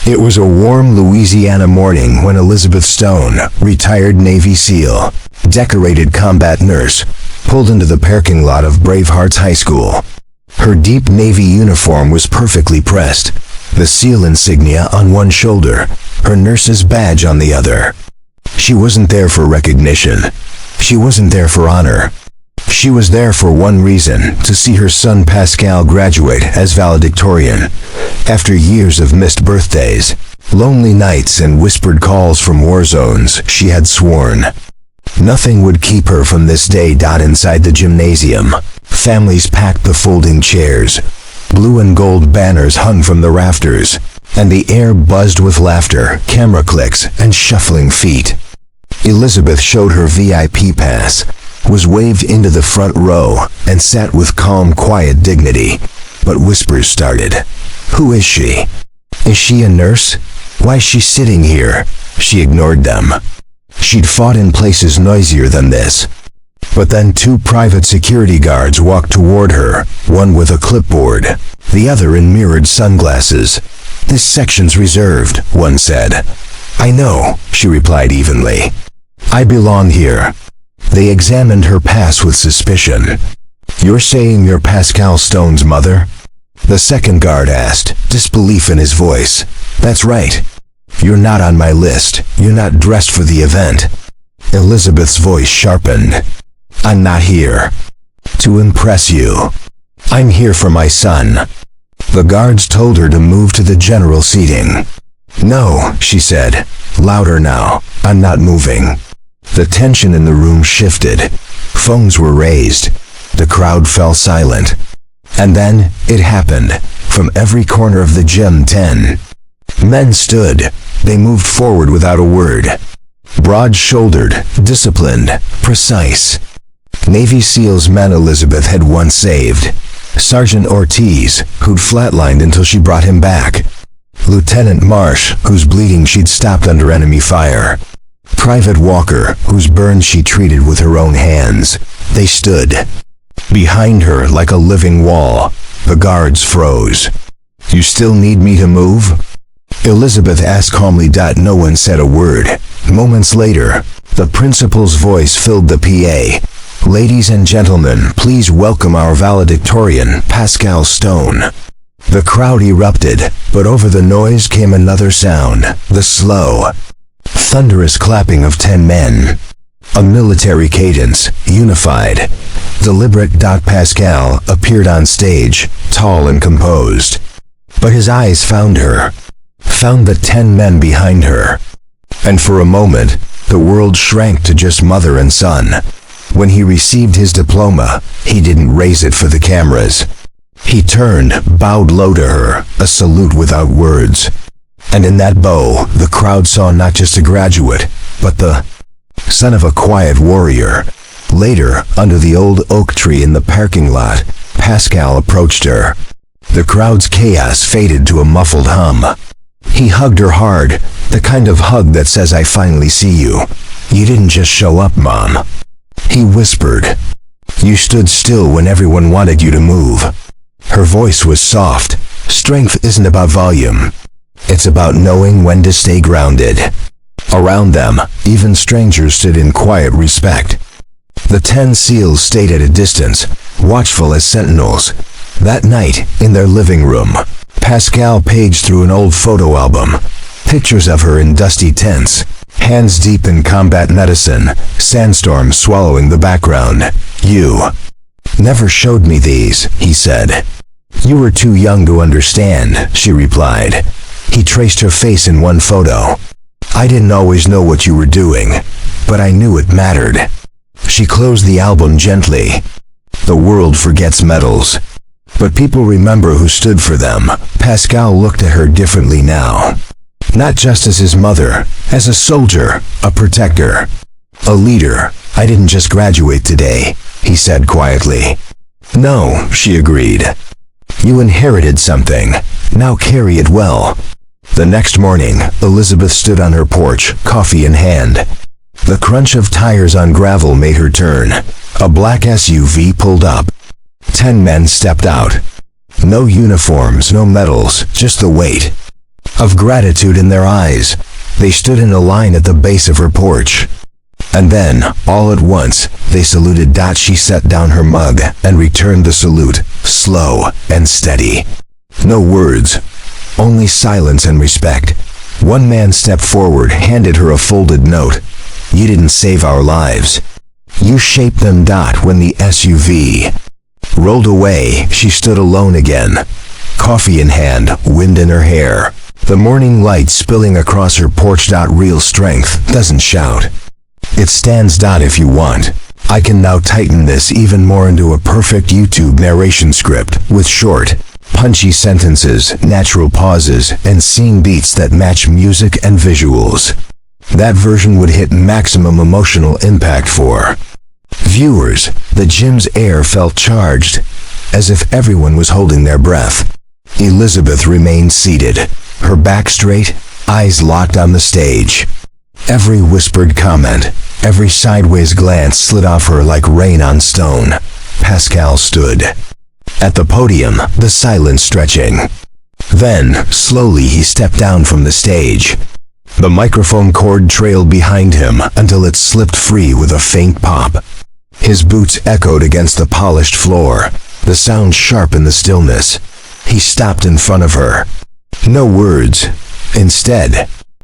It was a warm Louisiana morning when Elizabeth Stone, retired Navy SEAL, decorated combat nurse, pulled into the parking lot of Bravehearts High School. Her deep Navy uniform was perfectly pressed, the SEAL insignia on one shoulder, her nurse's badge on the other. She wasn't there for recognition. She wasn't there for honor. She was there for one reason, to see her son Pascal graduate as valedictorian. After years of missed birthdays, lonely nights and whispered calls from war zones, she had sworn nothing would keep her from this day. Inside the gymnasium, families packed the folding chairs. Blue and gold banners hung from the rafters, and the air buzzed with laughter, camera clicks, and shuffling feet. Elizabeth showed her VIP pass, was waved into the front row, and sat with calm, quiet dignity. But whispers started. Who is she? Is she a nurse? Why is she sitting here? She ignored them. She'd fought in places noisier than this. But then two private security guards walked toward her, one with a clipboard, the other in mirrored sunglasses. This section's reserved, one said. I know, she replied evenly. I belong here. They examined her pass with suspicion. You're saying you're Pascal Stone's mother? The second guard asked, disbelief in his voice. That's right. You're not on my list. You're not dressed for the event. Elizabeth's voice sharpened. I'm not here to impress you. I'm here for my son. The guards told her to move to the general seating. No, she said, louder now. I'm not moving. The tension in the room shifted. Phones were raised. The crowd fell silent. And then, it happened. From every corner of the gym, 10 men stood. They moved forward without a word. Broad-shouldered, disciplined, precise. Navy SEALs men Elizabeth had once saved. Sergeant Ortiz, who'd flatlined until she brought him back. Lieutenant Marsh, whose bleeding she'd stopped under enemy fire. Private Walker, whose burns she treated with her own hands. They stood behind her like a living wall. The guards froze. You still need me to move? Elizabeth asked calmly. No one said a word. Moments later, the principal's voice filled the PA. Ladies and gentlemen, please welcome our valedictorian, Pascal Stone. The crowd erupted, but over the noise came another sound, the slow, thunderous clapping of 10 men. A military cadence, unified, deliberate. Pascal appeared on stage, tall and composed. But his eyes found her, found the 10 men behind her. And for a moment, the world shrank to just mother and son. When he received his diploma, he didn't raise it for the cameras. He turned, bowed low to her, a salute without words. And in that bow, the crowd saw not just a graduate, but the son of a quiet warrior. Later, under the old oak tree in the parking lot, Pascal approached her. The crowd's chaos faded to a muffled hum. He hugged her hard, the kind of hug that says, I finally see you. You didn't just show up, Mom. He whispered. You stood still when everyone wanted you to move. Her voice was soft. Strength isn't about volume. It's about knowing when to stay grounded. Around them, even strangers stood in quiet respect. The 10 SEALs stayed at a distance, watchful as sentinels. That night, in their living room, Pascal paged through an old photo album. Pictures of her in dusty tents, hands deep in combat medicine, sandstorms swallowing the background. You never showed me these, he said. You were too young to understand, she replied. He traced her face in one photo. I didn't always know what you were doing, but I knew it mattered. She closed the album gently. The world forgets medals, but people remember who stood for them. Pascal looked at her differently now. Not just as his mother, as a soldier, a protector, a leader. I didn't just graduate today, he said quietly. No, she agreed. You inherited something. Now carry it well. The next morning, Elizabeth stood on her porch, coffee in hand. The crunch of tires on gravel made her turn. A black SUV pulled up. 10 men stepped out. No uniforms, no medals, just the weight of gratitude in their eyes. They stood in a line at the base of her porch. And then, all at once, they saluted. She set down her mug and returned the salute, slow and steady. No words, only silence and respect. One man stepped forward, handed her a folded note. You didn't save our lives. You shaped them. When the SUV rolled away, she stood alone again. Coffee in hand, wind in her hair. The morning light spilling across her porch. Real strength doesn't shout. It stands. If you want, I can now tighten this even more into a perfect YouTube narration script with short, punchy sentences, natural pauses, and scene beats that match music and visuals. That version would hit maximum emotional impact for viewers. The gym's air felt charged, as if everyone was holding their breath. Elizabeth remained seated, her back straight, eyes locked on the stage. Every whispered comment, every sideways glance slid off her like rain on stone. Pascal stood at the podium, the silence stretching. Then, slowly he stepped down from the stage. The microphone cord trailed behind him until it slipped free with a faint pop. His boots echoed against the polished floor, the sound sharp in the stillness. He stopped in front of her. No words. Instead,